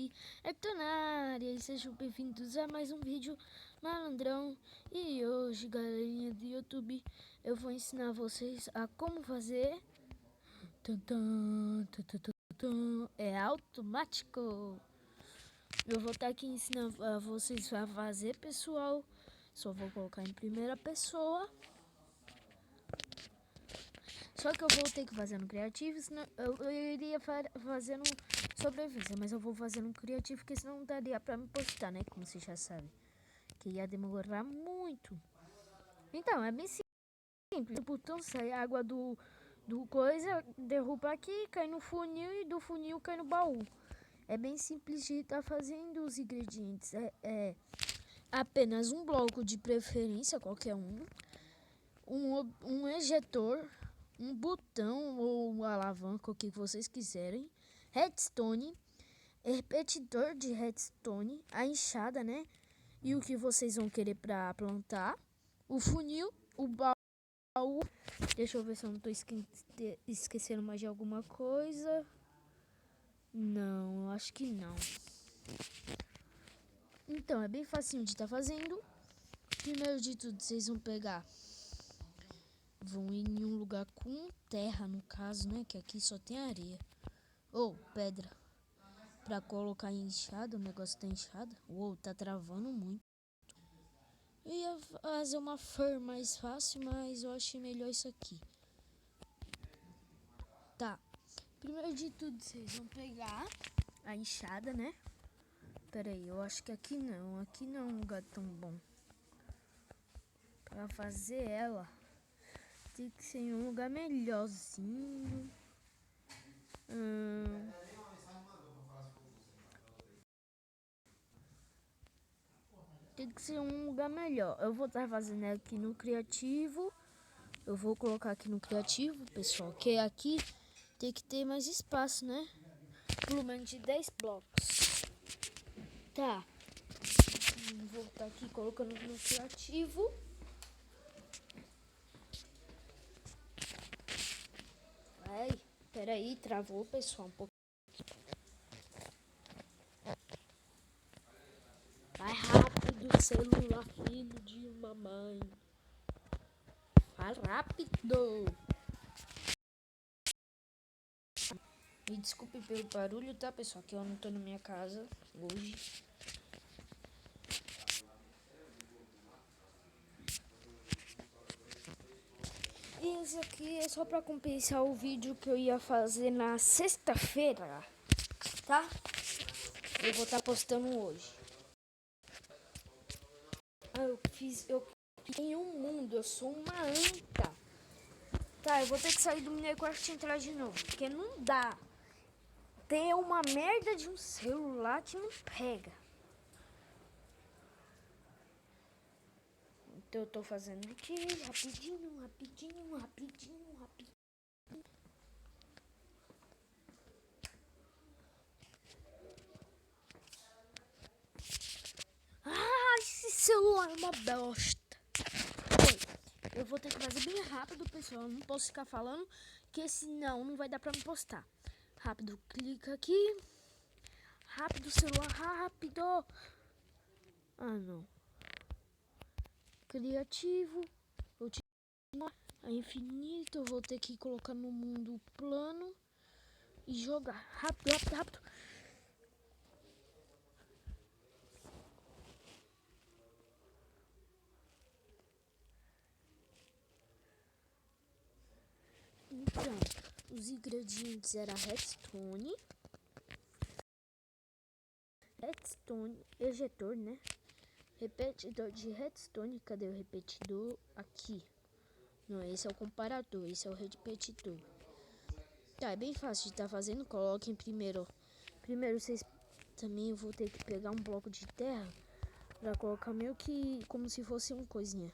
YouTube, tô na área e sejam bem-vindos a mais um vídeo malandrão. E hoje, galerinha do YouTube, eu vou ensinar vocês a como fazer é automático. Eu vou estar aqui ensinando a vocês a fazer, pessoal. Só vou colocar em primeira pessoa. Só que eu vou ter que fazer no criativo, senão eu iria fazer no sobrevivência, mas eu vou fazer no criativo, porque senão não daria pra me postar, né? Como você já sabe, que ia demorar muito. Então, é bem simples. O botão sai água do coisa, derruba aqui, cai no funil e do funil cai no baú. É bem simples de estar fazendo os ingredientes. É apenas um bloco de preferência, qualquer um ejetor, um botão ou uma alavanca, o que vocês quiserem, redstone, repetidor de redstone, a enxada, né? E o que vocês vão querer para plantar, o funil, o baú. Deixa eu ver se eu não tô esquecendo mais de alguma coisa. Não, acho que não. Então, é bem facinho de estar fazendo. Primeiro de tudo, vocês vão ir em um lugar com terra, no caso, né? Que aqui só tem areia. Ou pedra. Pra colocar em enxada, o negócio tá inchado. Uou, tá travando muito. Eu ia fazer uma flor mais fácil, mas eu achei melhor isso aqui. Tá. Primeiro de tudo, vocês vão pegar a enxada, né? Pera aí, eu acho que aqui não. Aqui não é um lugar tão bom. Pra fazer ela, tem que ser em um lugar melhorzinho. Tem que ser um lugar melhor. Eu vou estar fazendo aqui no criativo. Eu vou colocar aqui no criativo, pessoal, que aqui tem que ter mais espaço, né? Pelo menos de 10 blocos. Tá. Vou estar aqui colocando no criativo. Ai, peraí, travou, pessoal, um pouco. Vai rápido, celular, filho de mamãe. Vai rápido. Me desculpe pelo barulho, tá, pessoal? Que eu não tô na minha casa hoje. E esse aqui é só pra compensar o vídeo que eu ia fazer na sexta-feira, tá? Eu vou estar postando hoje. Eu criei um mundo, eu sou uma anta. Tá, eu vou ter que sair do Minecraft e entrar de novo, porque não dá. Tem uma merda de um celular que não pega. Então eu tô fazendo aqui rapidinho. Ah, esse celular é uma bosta. Eu vou ter que fazer bem rápido, pessoal. Eu não posso ficar falando, porque senão não vai dar pra me postar. Rápido, clica aqui. Rápido, celular, rápido. Ah, não. Criativo. É infinito. Eu vou ter que colocar no mundo plano e jogar. Rápido. Então, os ingredientes eram redstone, ejetor, né? Repetidor de redstone. Cadê o repetidor? Aqui. Não, esse é o comparador, esse é o repetidor. Tá, é bem fácil de estar fazendo. Coloquem primeiro. Primeiro vocês também vou ter que pegar um bloco de terra pra colocar meio que como se fosse uma coisinha.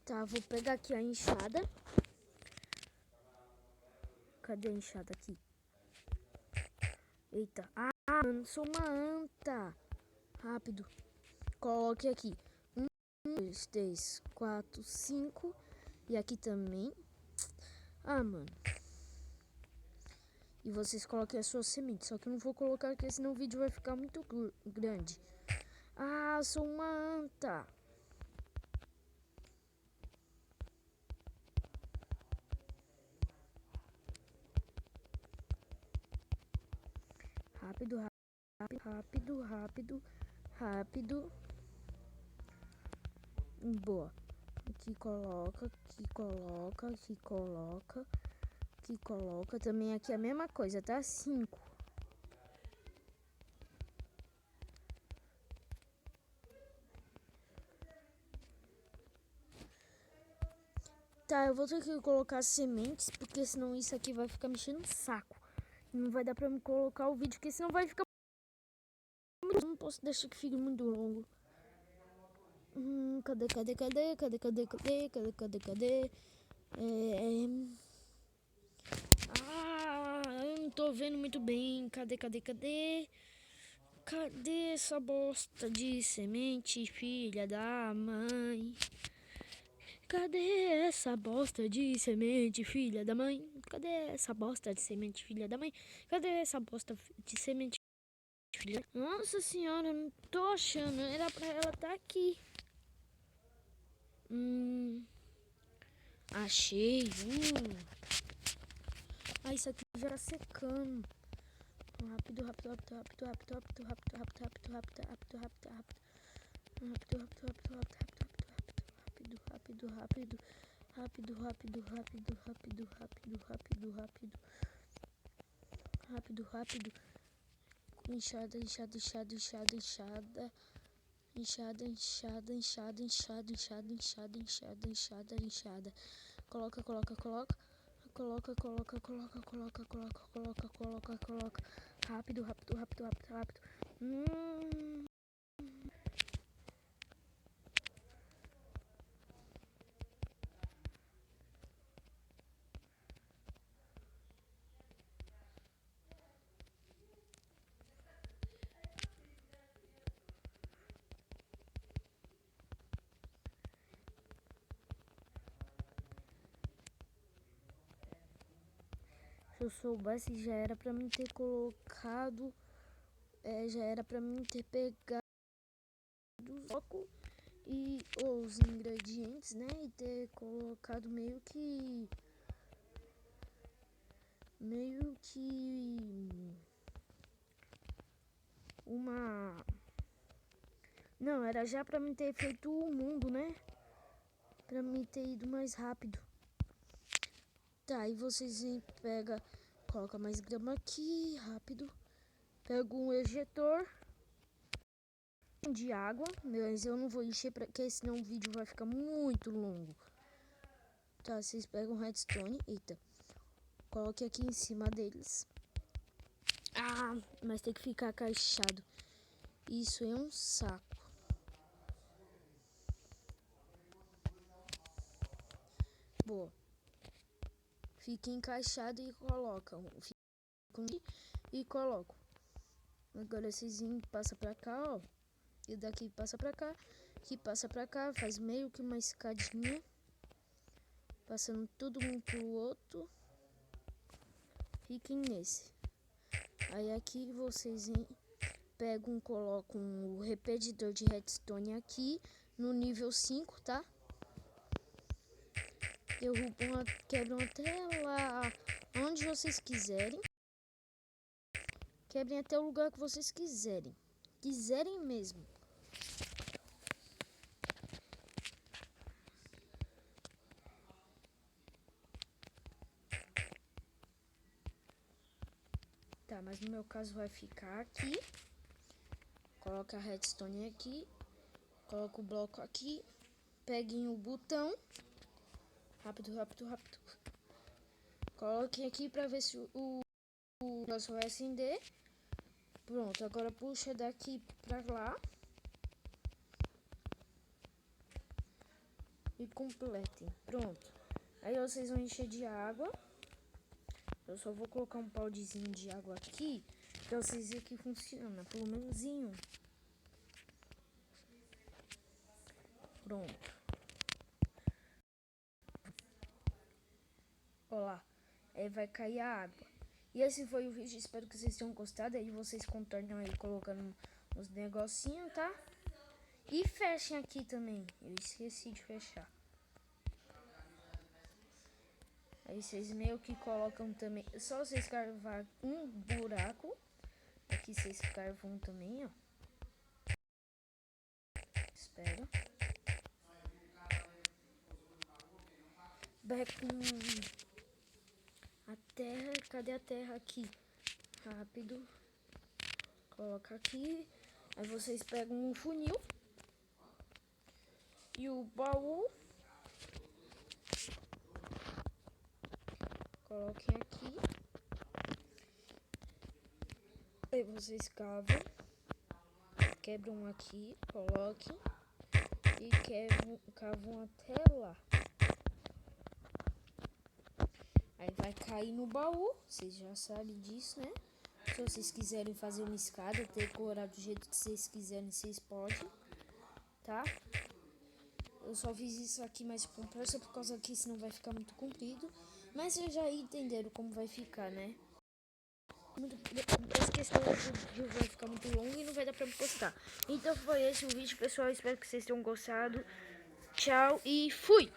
Tá, vou pegar aqui a enxada. Cadê a enxada aqui? Eita. Ah, mano, sou uma anta. Rápido. Coloque aqui. 1, 2, 3, 4, 5. E aqui também. Ah, mano. E vocês coloquem as suas sementes. Só que eu não vou colocar aqui, senão o vídeo vai ficar muito grande. Ah, sou uma anta. Rápido, rápido, rápido, rápido, rápido. Boa. Aqui coloca, aqui coloca, aqui coloca, aqui coloca. Também aqui a mesma coisa, tá? 5. Tá, eu vou ter que colocar sementes, porque senão isso aqui vai ficar mexendo no saco. Não vai dar pra me colocar o vídeo, porque senão vai ficar... Não posso deixar que fique muito longo. Cadê? Eu não tô vendo muito bem. Cadê? Cadê essa bosta de semente, filha da mãe? Cadê essa bosta de semente, filha da mãe? Cadê essa bosta de semente, filha da mãe? Cadê essa bosta de semente, filha? Nossa senhora, não tô achando. Era pra ela estar aqui. Achei. Ah, isso aqui já tá secando. Rápido. Enxada. Coloca. Rápido. Se eu soubesse, já era pra mim ter colocado, já era pra mim ter pegado o foco e os ingredientes, né? E ter colocado meio que uma... Não, era já pra mim ter feito o mundo, né? Pra mim ter ido mais rápido. Tá, e vocês pega, coloca mais grama aqui, rápido. Pega um ejetor de água, mas eu não vou encher porque senão o vídeo vai ficar muito longo. Tá, vocês pegam redstone, eita. Coloque aqui em cima deles. Ah, mas tem que ficar caixado. Isso é um saco. Boa. Fica encaixado e colocam. E colocam. Agora vocês passam pra cá, ó. E daqui passa pra cá. Aqui passa pra cá. Faz meio que uma escadinha. Passando todo um pro outro. Fiquem nesse. Aí aqui vocês pegam, colocam o repetidor de redstone aqui no nível 5, tá? Derrubam, quebram até lá onde vocês quiserem. Quebrem até o lugar que vocês quiserem. Quiserem mesmo. Tá, mas no meu caso vai ficar aqui. Coloca a redstone aqui. Coloca o bloco aqui. Peguem o botão. Rápido. Coloquem aqui pra ver se o negócio vai acender. Pronto, agora puxa daqui pra lá. e completem. Pronto. Aí vocês vão encher de água. Eu só vou colocar um baldezinho de água aqui pra vocês verem que funciona, pelo menos. Pronto. Ó lá. Aí vai cair a água. E esse foi o vídeo, espero que vocês tenham gostado. Aí vocês contornam aí colocando os negocinhos, tá? E fechem aqui também. Eu esqueci de fechar. Aí vocês meio que colocam também. É só vocês cavar um buraco. Aqui vocês carvam também, ó. Espera. Vai com a terra. Cadê a terra aqui? Rápido. Coloca aqui. Aí vocês pegam um funil. E o baú. Coloquem aqui. Aí vocês cavam. Quebram aqui. Coloquem. E cavam até lá. Aí vai cair no baú. Vocês já sabem disso, né? Se vocês quiserem fazer uma escada, decorar do jeito que vocês quiserem, vocês podem. Tá? Eu só fiz isso aqui mais com pressa por causa que senão vai ficar muito comprido. Mas vocês já entenderam como vai ficar, né? Essa questão do vídeo vai ficar muito longo e não vai dar pra me postar. Então foi esse o vídeo, pessoal. Espero que vocês tenham gostado. Tchau e fui!